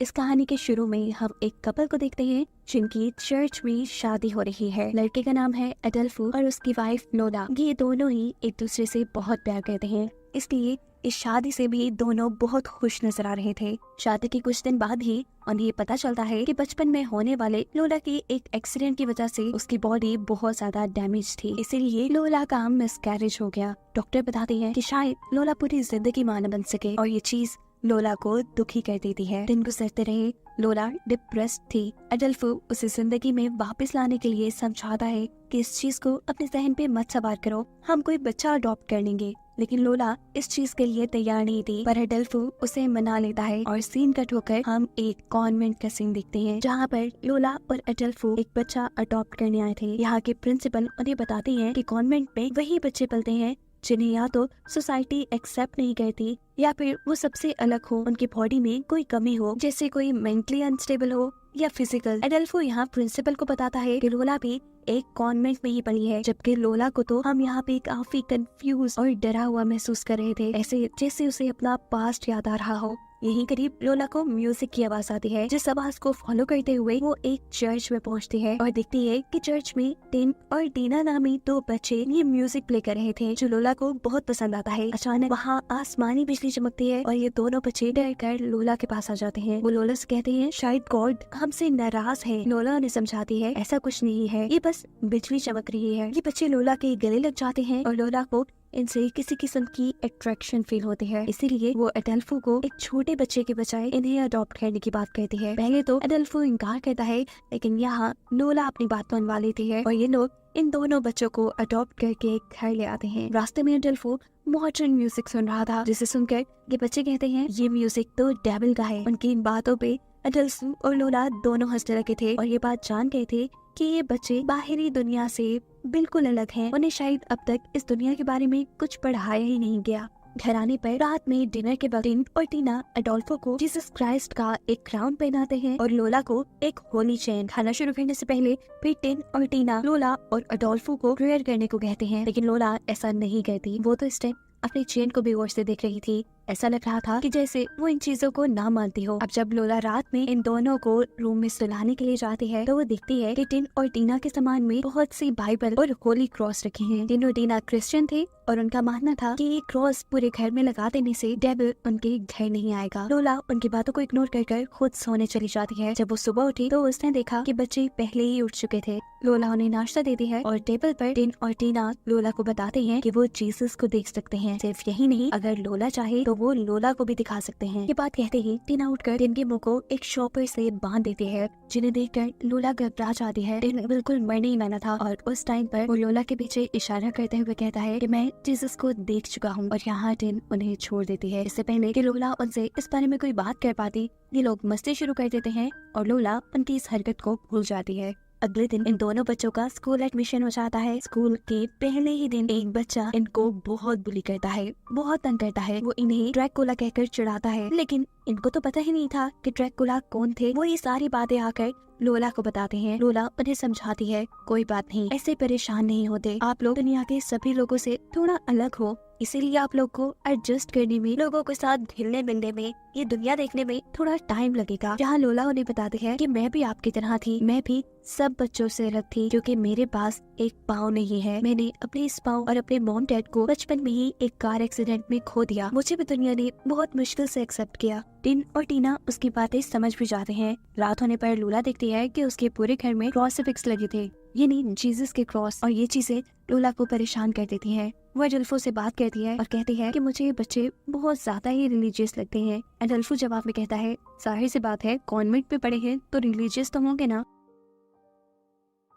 इस कहानी के शुरू में हम एक कपल को देखते हैं जिनकी चर्च में शादी हो रही है। लड़के का नाम है अडल्फो और उसकी वाइफ लोला। ये दोनों ही एक दूसरे से बहुत प्यार करते हैं, इसलिए इस शादी से भी दोनों बहुत खुश नजर आ रहे थे। शादी के कुछ दिन बाद ही उन्हें पता चलता है कि बचपन में होने वाले लोला की एक एक्सीडेंट की वजह से उसकी बॉडी बहुत ज्यादा डैमेज थी, इसीलिए लोला का मिसकैरेज हो गया। डॉक्टर बताते हैं कि शायद लोला पूरी जिंदगी मां न बन सके और ये चीज लोला को दुखी कर देती है। दिन गुजरते रहे, लोला डिप्रेस्ड थी। अडल्फो उसे जिंदगी में वापस लाने के लिए समझाता है कि इस चीज को अपने जहन पे मत सवार करो, हम कोई बच्चा अडॉप्ट कर लेंगे। लेकिन लोला इस चीज के लिए तैयार नहीं थी, पर अडल्फो उसे मना लेता है और सीन कट होकर हम एक कॉन्वेंट का सीन देखते हैं जहाँ पर लोला और अडल्फो एक बच्चा अडॉप्ट करने आए थे। यहाँ के प्रिंसिपल उन्हें बताते हैं कि कॉन्वेंट में वही बच्चे पलते हैं जिन्हें या तो सोसाइटी एक्सेप्ट नहीं करती या फिर वो सबसे अलग हो, उनकी बॉडी में कोई कमी हो, जैसे कोई मेंटली अनस्टेबल हो या फिजिकल। अडल्फो यहाँ प्रिंसिपल को बताता है कि लोला भी एक कॉन्वेंट में ही पली है, जबकि लोला को तो हम यहाँ पे काफी कंफ्यूज और डरा हुआ महसूस कर रहे थे, ऐसे जैसे उसे अपना पास्ट याद आ रहा हो। यहीं करीब लोला को म्यूजिक की आवाज आती है, जिस आवाज को फॉलो करते हुए वो एक चर्च में पहुंचती है और देखती है कि चर्च में टिन और टीना नामी दो बच्चे ये म्यूजिक प्ले कर रहे थे, जो लोला को बहुत पसंद आता है। अचानक वहाँ आसमानी बिजली चमकती है और ये दोनों बच्चे डर कर लोला के पास आ जाते हैं। वो लोला से कहते हैं शायद गॉड हमसे नाराज है। लोला उन्हें समझाती है ऐसा कुछ नहीं है, ये बस बिजली चमक रही है। ये बच्चे लोला के गले लग जाते हैं और लोला को इनसे किसी किस्म की अट्रैक्शन फील होती है, इसीलिए वो अडल्फो को एक छोटे बच्चे के बजाय इन्हें अडॉप्ट करने की बात कहती है। पहले तो अडल्फो इनकार करता है, लेकिन यहाँ लोला अपनी बात मनवा लेती है और ये लोग इन दोनों बच्चों को अडॉप्ट करके घर ले आते हैं। रास्ते में अडल्फो मॉडर्न म्यूजिक सुन रहा था, जिसे सुनकर ये बच्चे कहते हैं ये म्यूजिक तो डेविल का है। उनकी इन बातों पे अडल्फो और लोला दोनों हंसने लगे थे और ये बात जान गए थे कि ये बच्चे बाहरी दुनिया से बिल्कुल अलग हैं। उन्हें शायद अब तक इस दुनिया के बारे में कुछ पढ़ाया ही नहीं गया। घर आने पर रात में डिनर के बाद टिन और टीना अडोल्फो को जीसस क्राइस्ट का एक क्राउन पहनाते हैं और लोला को एक होली चेन। खाना शुरू करने से पहले फिर टिन और टीना लोला और अडोल्फो को प्रेयर करने को कहते हैं, लेकिन लोला ऐसा नहीं कहती। वो तो इस टाइम अपनी चेन को भी गौर से देख रही थी। ऐसा लग रहा था कि जैसे वो इन चीजों को ना मानती हो। अब जब लोला रात में इन दोनों को रूम में सुलाने के लिए जाती है तो वो देखती है कि टिन और टीना के सामान में बहुत सी बाइबल और होली क्रॉस रखे हैं। टिन और टीना क्रिश्चियन थे और उनका मानना था कि ये क्रॉस पूरे घर में लगा देने से डेविल उनके घर नहीं आएगा। लोला उनकी बातों को इग्नोर कर खुद सोने चली जाती है। जब वो सुबह उठी तो उसने देखा कि बच्चे पहले ही उठ चुके थे। लोला उन्हें नाश्ता देती है और टेबल पर टिन और टीना लोला को बताते हैं कि वो जीसस को देख सकते हैं। सिर्फ यही नहीं, अगर लोला चाहे तो वो लोला को भी दिखा सकते हैं। ये बात कहते ही टीना उठकर टिन के मुंह को एक शॉपर से बांध देती है, जिन्हें देखकर लोला घबरा जाती है। टिन बिल्कुल मरने ही वाला था और उस टाइम पर वो लोला के पीछे इशारा करते हुए कहता है कि मैं जीसस को देख चुका हूँ, और यहाँ टिन उन्हें छोड़ देती है। इससे पहले कि लोला उनसे इस बारे में कोई बात कर पाती, ये लोग मस्ती शुरू कर देते हैं और लोला उनकी इस हरकत को भूल जाती है। अगले दिन इन दोनों बच्चों का स्कूल एडमिशन हो जाता है। स्कूल के पहले ही दिन एक बच्चा इनको बहुत बुली करता है, बहुत तंग करता है। वो इन्हें ड्रैकुला कहकर चिढ़ाता है, लेकिन इनको तो पता ही नहीं था कि ड्रैकुला कौन थे। वो ये सारी बातें आकर लोला को बताते हैं। लोला उन्हें समझाती है कोई बात नहीं, ऐसे परेशान नहीं होते, आप लोग दुनिया के सभी लोगों से थोड़ा अलग हो, इसीलिए आप लोग को एडजस्ट करने में, लोगों के साथ घुलने मिलने में, ये दुनिया देखने में थोड़ा टाइम लगेगा। जहाँ लोला उन्हें बताती है कि मैं भी आपकी तरह थी, मैं भी सब बच्चों से अलग थी, क्योंकि मेरे पास एक पाँव नहीं है। मैंने अपने इस पाँव और अपने मॉम डैड को बचपन में ही एक कार एक्सीडेंट में खो दिया। मुझे भी दुनिया ने बहुत मुश्किल से एक्सेप्ट किया। टिन और टीना उसकी बातें समझ भी जाते हैं। रात होने पर लोला देखती है कि उसके पूरे घर में क्रॉसिफिक्स लगे थे, यानी जीसस के क्रॉस, और ये चीजें लोला को परेशान कर देती हैं। वो अडल्फो से बात करती है और कहती है कि मुझे ये बच्चे बहुत ज्यादा ही रिलीजियस लगते हैं। अडल्फो जवाब में कहता है जाहिर सी बात है, कॉन्वेंट पे पढ़े हैं तो रिलीजियस तो होंगे ना।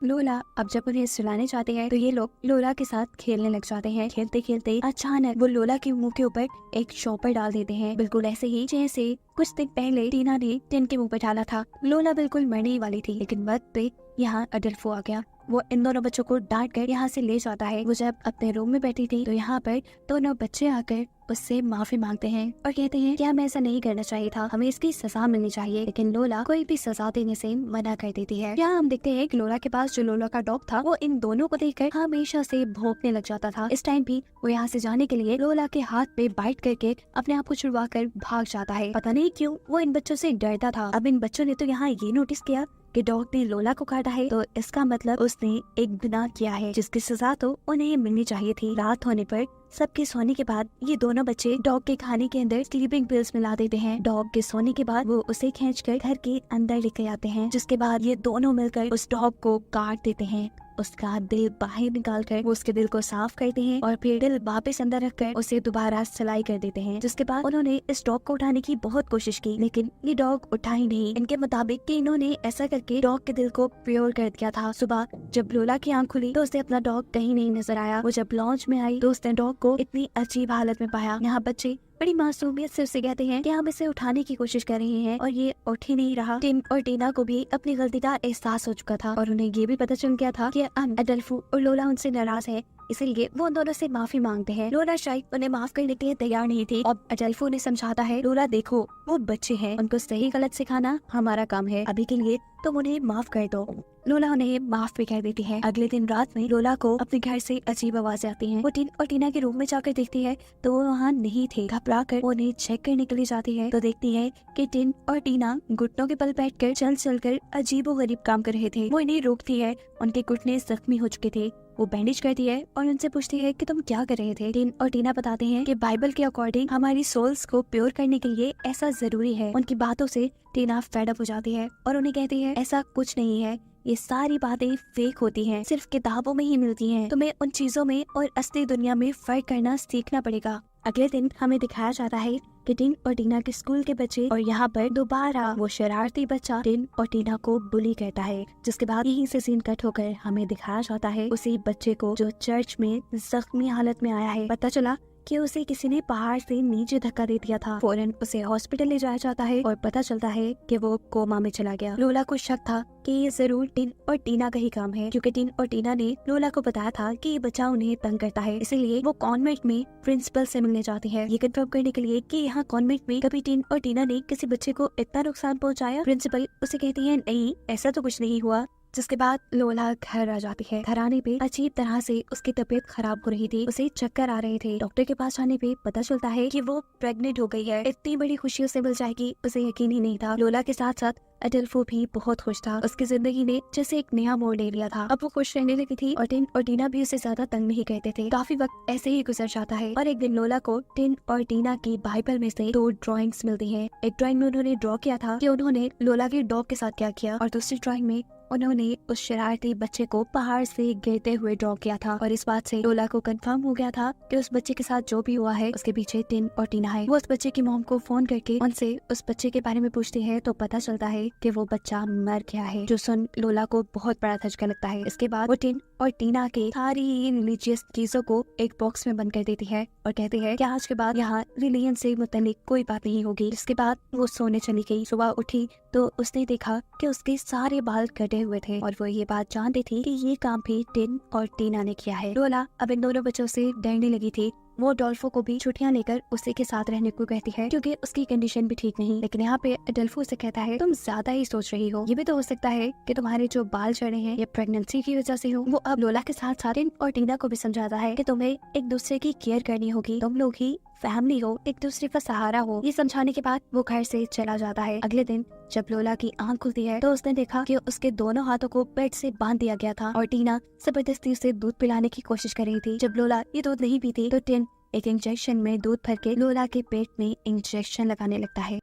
लोला अब जब उन्हें सुलाने जाते हैं तो ये लोग लोला के साथ खेलने लग जाते हैं। खेलते खेलते अचानक वो लोला के मुंह के ऊपर एक शॉपर डाल देते हैं, बिल्कुल ऐसे ही जैसे कुछ दिन पहले टीना ने टिन के मुंह पर डाला था। लोला बिल्कुल मरने ही वाली थी, लेकिन वक्त पे यहाँ अडल्फो आ गया। वो इन दोनों बच्चों को डांट कर यहाँ से ले जाता है। वो जब अपने रूम में बैठी थी तो यहाँ पर दोनों बच्चे आकर उससे माफी मांगते हैं और कहते हैं कि हमें ऐसा नहीं करना चाहिए था, हमें इसकी सजा मिलनी चाहिए। लेकिन लोला कोई भी सजा देने से मना कर देती है। यहाँ हम देखते हैं कि लोला के पास जो लोला का डॉग था वो इन दोनों को देखकर हमेशा से भौंकने लग जाता था। इस टाइम भी वो यहाँ से जाने के लिए लोला के हाथ पे बाइट करके अपने आप को छुड़वा कर भाग जाता है। पता नहीं क्यों वो इन बच्चों से डरता था। अब इन बच्चों ने तो यहाँ ये नोटिस किया कि डॉग ने लोला को काटा है, तो इसका मतलब उसने एक गुनाह किया है जिसकी सजा तो उन्हें मिलनी चाहिए थी। रात होने पर सबके सोने के बाद ये दोनों बच्चे डॉग के खाने के अंदर स्लीपिंग पिल्स मिला देते हैं। डॉग के सोने के बाद वो उसे खींचकर घर के अंदर लेके आते हैं, जिसके बाद ये दोनों मिलकर उस डॉग को काट देते हैं। उसका दिल बाहर निकाल कर वो उसके दिल को साफ करते हैं और फिर दिल वापस अंदर रखकर उसे दोबारा सिलाई कर देते हैं। जिसके बाद उन्होंने इस डॉग को उठाने की बहुत कोशिश की, लेकिन ये डॉग उठा ही नहीं। इनके मुताबिक कि इन्होंने ऐसा करके डॉग के दिल को प्योर कर दिया था। सुबह जब लोला की आंख खुली तो उसे अपना डॉग कहीं नहीं नजर आया। वो जब लॉन्च में आई तो उसने डॉग को इतनी अजीब हालत में पाया। यहाँ बच्चे बड़ी मासूमियत से उसे कहते हैं कि हम इसे उठाने की कोशिश कर रहे हैं और ये उठ ही नहीं रहा। टिन और टीना को भी अपनी गलती का एहसास हो चुका था और उन्हें ये भी पता चल गया था कि एडल्फो और लोला उनसे नाराज है, इसलिए वो उन दोनों से माफी मांगते हैं। लोला शायद उन्हें माफ करने के लिए तैयार नहीं थी। अब एडल्फो ने समझाता है, लोला देखो वो बच्चे हैं, उनको सही गलत सिखाना हमारा काम है, अभी के लिए तुम उन्हें माफ कर दो। लोला उन्हें माफ भी कर देती है। अगले दिन रात में लोला को अपने घर से अजीब आवाजें आती हैं। वो टिन और टीना के रूम में जाकर देखती है तो वो वहाँ नहीं थे। घबरा कर वो उन्हें चेक करने के लिए जाती है तो देखती है कि टिन और टीना घुटनों के बल बैठकर चल कर अजीबोगरीब काम कर रहे थे। वो इन्हें रोकती है, उनके घुटने जख्मी हो चुके थे। वो बैंडेज करती है और उनसे पूछती है कि तुम क्या कर रहे थे। टिन और टीना बताते हैं कि बाइबल के अकॉर्डिंग हमारी सोल्स को प्योर करने के लिए ऐसा जरूरी है। उनकी बातों से टीना फेड अप हो जाती है और उन्हें कहती है ऐसा कुछ नहीं है, ये सारी बातें फेक होती हैं, सिर्फ किताबों में ही मिलती हैं। तुम्हें उन चीजों में और असली दुनिया में फर्क करना सीखना पड़ेगा। अगले दिन हमें दिखाया जाता है कि टिन और टीना के स्कूल के बच्चे और यहाँ पर दोबारा वो शरारती बच्चा टिन और टीना को बुली करता है। जिसके बाद यहीं से सीन कट होकर हमें दिखाया जाता है उसी बच्चे को जो चर्च में जख्मी हालत में आया है। पता चला कि उसे किसी ने पहाड़ से नीचे धक्का दे दिया था। फौरन उसे हॉस्पिटल ले जाया जाता है और पता चलता है कि वो कोमा में चला गया। लोला को शक था कि ये जरूर टिन और टीना का ही काम है, क्योंकि टिन और टीना ने लोला को बताया था कि ये बच्चा उन्हें तंग करता है। इसीलिए वो कॉन्वेंट में प्रिंसिपल से मिलने जाती है, ये कंफर्म करने के लिए कि यहाँ कॉन्वेंट में कभी टिन और टीना ने किसी बच्चे को इतना नुकसान पहुँचाया। प्रिंसिपल उसे कहती है नहीं, ऐसा तो कुछ नहीं हुआ। जिसके बाद लोला घर आ जाती है। घर आने पे अजीब तरह से उसकी तबीयत खराब हो रही थी, उसे चक्कर आ रहे थे। डॉक्टर के पास जाने पे पता चलता है कि वो प्रेग्नेंट हो गई है। इतनी बड़ी खुशी उसे मिल जाएगी उसे यकीन ही नहीं था। लोला के साथ साथ एडल्फो भी बहुत खुश था। उसकी जिंदगी ने जैसे एक नया मोड़ ले लिया था। अब वो खुश रहने लगी थी और टिन और टीना भी उसे ज्यादा तंग नहीं करते थे। काफी वक्त ऐसे ही गुजर जाता है और एक दिन लोला को टिन और टीना की बाइबल में से 2 ड्राइंग्स मिलती हैं। एक ड्राइंग में उन्होंने ड्रॉ किया था कि उन्होंने लोला के डॉग के साथ क्या किया, और दूसरी ड्राइंग में उन्होंने उस शरारती बच्चे को पहाड़ से गिरते हुए ड्रॉ किया था। और इस बात से लोला को कंफर्म हो गया था कि उस बच्चे के साथ जो भी हुआ है उसके पीछे टिन और टीना है। वो उस बच्चे की मॉम को फोन करके उनसे उस बच्चे के बारे में पूछती है तो पता चलता है कि वो बच्चा मर गया है, जो सुन लोला को बहुत बड़ा धचका लगता है। इसके बाद वो टिन और टीना के सारी रिलीजियस चीजों को एक बॉक्स में बंद कर देती है और कहती है कि आज के बाद यहाँ रिलीजन से मुतालिक कोई बात नहीं होगी। इसके बाद वो सोने चली गई। सुबह उठी तो उसने देखा कि उसके सारे बाल कटे हुए थे और वो ये बात जानती थी कि ये काम भी टिन और टीना ने किया है। लोला अब इन दोनों बच्चों से डरने लगी थी। वो डॉल्फो को भी छुट्टियां लेकर उसी के साथ रहने को कहती है, क्योंकि उसकी कंडीशन भी ठीक नहीं। लेकिन यहाँ पे एडल्फो से कहता है तुम ज्यादा ही सोच रही हो, ये भी तो हो सकता है कि तुम्हारे जो बाल झड़े हैं ये प्रेगनेंसी की वजह से हो। वो अब लोला के साथ साथ टिन और टीना को भी समझाता है कि तुम्हें एक दूसरे की केयर करनी होगी, तुम लोग ही फैमिली हो, एक दूसरे का सहारा हो। ये समझाने के बाद वो घर से चला जाता है। अगले दिन जब लोला की आंख खुलती है तो उसने देखा कि उसके दोनों हाथों को बेड से बांध दिया गया था और टीना जबरदस्ती उसे दूध पिलाने की कोशिश कर रही थी। जब लोला ये दूध नहीं पीती तो टिन एक इंजेक्शन में दूध भर के लोला के पेट में इंजेक्शन लगाने लगता है।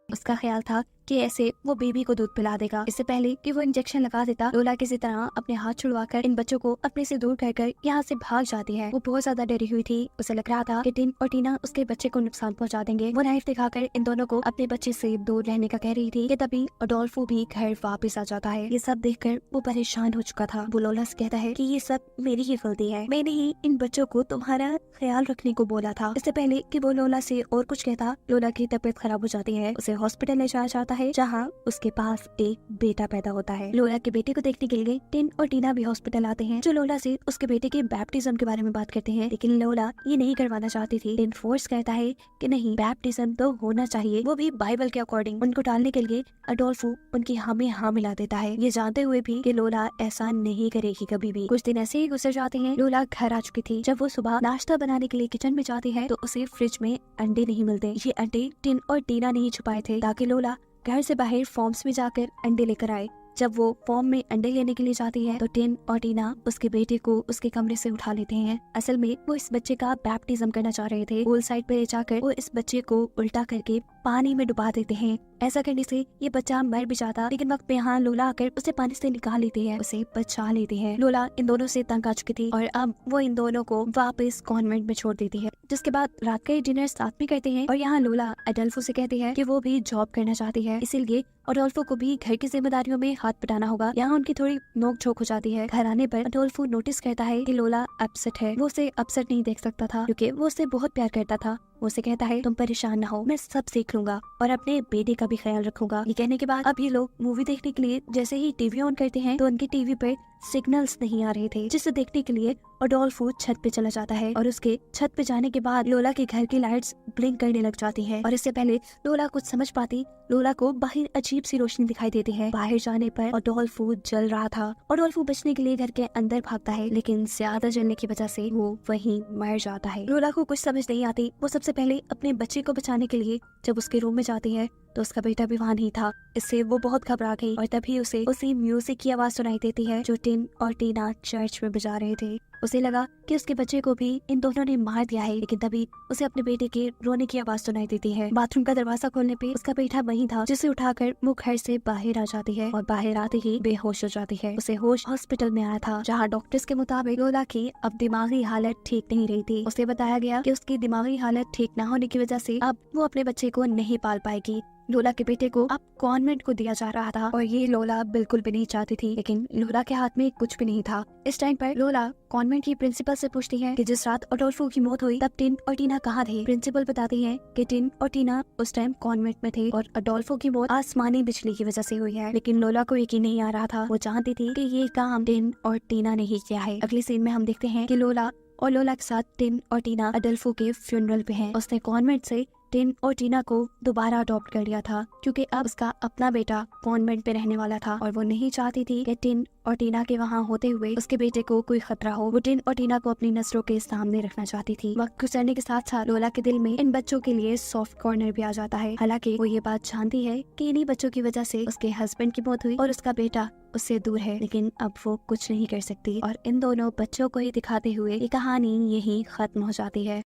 उसका ख्याल था कि ऐसे वो बेबी को दूध पिला देगा। इससे पहले कि वो इंजेक्शन लगा देता, लोला किसी तरह अपने हाथ छुड़वाकर इन बच्चों को अपने से दूर कर यहाँ से भाग जाती है। वो बहुत ज्यादा डरी हुई थी। उसे लग रहा था कि टिन और टीना उसके बच्चे को नुकसान पहुंचा देंगे। वो नाइफ दिखाकर इन दोनों को अपने बच्चे से दूर रहने का कह रही थी कि तभी अडोल्फो भी घर वापस आ जाता है। ये सब देखकर वो परेशान हो चुका था। वो लोला से कहता है कि ये सब मेरी ही गलती है, मैंने ही इन बच्चों को तुम्हारा ख्याल रखने को बोला था। इससे पहले कि वो लोला से और कुछ कहता, लोला की तबीयत खराब हो जाती है। उसे हॉस्पिटल ले जाया जाता जाता है जहाँ उसके पास एक बेटा पैदा होता है। लोला के बेटे को देखने के लिए टिन और टीना भी हॉस्पिटल आते हैं, जो लोला से उसके बेटे के बैप्टिज्म के बारे में बात करते हैं, लेकिन लोला ये नहीं करवाना चाहती थी। टिन फोर्स कहता है कि नहीं, बैप्टिज्म तो होना चाहिए, वो भी बाइबल के अकॉर्डिंग। उनको टालने के लिए अडोल्फो उनकी हाँ में हाँ मिला देता है, ये जानते हुए भी कि लोला ऐसा नहीं करेगी कभी भी। कुछ दिन ऐसे ही गुजर जाते हैं। लोला घर आ चुकी थी। जब वो सुबह नाश्ता बनाने के लिए किचन में जाती है तो उसे फ्रिज में अंडे नहीं मिलते। ये अंडे टिन और टीना ने ही छुपाए थे ताकि लोला घर से बाहर फॉर्म्स में जाकर अंडे लेकर आए। जब वो फॉर्म में अंडे लेने के लिए जाती है तो टिन और टीना उसके बेटे को उसके कमरे से उठा लेते हैं। असल में वो इस बच्चे का बैप्टिज्म करना चाह रहे थे। पूल साइड पे ले जाकर वो इस बच्चे को उल्टा करके पानी में डुबा देते हैं। ऐसा करने से ये बच्चा मर भी जाता, लेकिन वक्त पे यहाँ लोला आकर उसे पानी से निकाल लेती है, उसे बचा लेती है। लोला इन दोनों से तंग आ चुकी थी और अब वो इन दोनों को वापस कॉन्वेंट में छोड़ देती है। जिसके बाद रात का डिनर साथ में करते हैं और यहाँ लोला अडोल्फो से कहती है कि वो भी जॉब करना चाहती है, इसीलिए अडोल्फो को भी घर की जिम्मेदारियों में हाथ बटाना होगा। यहाँ उनकी थोड़ी नोक झोंक हो जाती है। घर आने पर अडोल्फो नोटिस करता है कि लोला अपसेट है। वो उसे अपसेट नहीं देख सकता था क्योंकि वो उसे बहुत प्यार करता था। वो उसे कहता है तुम परेशान ना हो, मैं सब सीख लूंगा और अपने बेटे का भी ख्याल रखूंगा। ये कहने के बाद अब ये लोग मूवी देखने के लिए जैसे ही टीवी ऑन करते हैं तो उनकी टीवी पर सिग्नल्स नहीं आ रहे थे, जिसे देखने के लिए अडोल्फो छत पे चला जाता है और उसके छत पे जाने के बाद लोला के घर की लाइट्स ब्लिंक करने लग जाती है और इससे पहले लोला कुछ समझ पाती, लोला को बाहर अजीब सी रोशनी दिखाई देती है। बाहर जाने पर अडोल्फो जल रहा था। अडोल्फो बचने के लिए घर के अंदर भागता है, लेकिन ज्यादा जलने की वजह से वो वहीं मर जाता है। लोला को कुछ समझ नहीं आती। वो सबसे पहले अपने बच्चे को बचाने के लिए जब उसके रूम में जाती है तो उसका बेटा भी वहाँ नहीं था। इससे वो बहुत घबरा गई और तभी उसे उसी म्यूजिक की आवाज सुनाई देती है जो टिन और टीना चर्च में बजा रहे थे। उसे लगा कि उसके बच्चे को भी इन दोनों ने मार दिया है, लेकिन तभी उसे अपने बेटे के रोने की आवाज सुनाई देती है। बाथरूम का दरवाजा खोलने पे उसका बेटा वहीं था, जिसे उठाकर वो घर से बाहर आ जाती है और बाहर आते ही बेहोश हो जाती है। उसे होश हॉस्पिटल में आया था, जहाँ डॉक्टर्स के मुताबिक लोला की अब दिमागी हालत ठीक नहीं रही थी। उसे बताया गया कि उसकी दिमागी हालत ठीक न होने की वजह से अब वो अपने बच्चे को नहीं पाल पाएगी। लोला के बेटे को अब कॉन्वेंट को दिया जा रहा था और ये लोला बिल्कुल भी नहीं चाहती थी, लेकिन लोला के हाथ में कुछ भी नहीं था। इस टाइम पर लोला कॉन्वेंट की प्रिंसिपल से पूछती है कि जिस रात अडोल्फो की मौत हुई तब टिन और टीना कहाँ थे। प्रिंसिपल बताती है कि टिन और टीना उस टाइम कॉन्वेंट में थे और अडोल्फो की मौत आसमानी बिजली की वजह से हुई है, लेकिन लोला को यकीन नहीं आ रहा था। वो जानती थी कि ये काम टिन और टीना ने ही किया है। अगले सीन में हम देखते हैं कि लोला के साथ टिन और टीना अडोल्फो के फ्यूनरल पे हैं। उसने कॉन्वेंट से टिन और टीना को दोबारा अडॉप्ट कर लिया था क्योंकि अब उसका अपना बेटा कॉन्वेंट पे रहने वाला था और वो नहीं चाहती थी कि टिन और टीना के वहाँ होते हुए उसके बेटे को कोई खतरा हो। वो टिन और टीना को अपनी नजरों के सामने रखना चाहती थी। वक्त गुजरने के साथ साथ लोला के दिल में इन बच्चों के लिए सॉफ्ट कॉर्नर भी आ जाता है। हालांकि वो ये बात जानती है कि इन्हीं बच्चों की वजह से उसके हस्बैंड की मौत हुई और उसका बेटा उससे दूर है, लेकिन अब वो कुछ नहीं कर सकती और इन दोनों बच्चों को ही दिखाते हुए ये कहानी यही खत्म हो जाती है।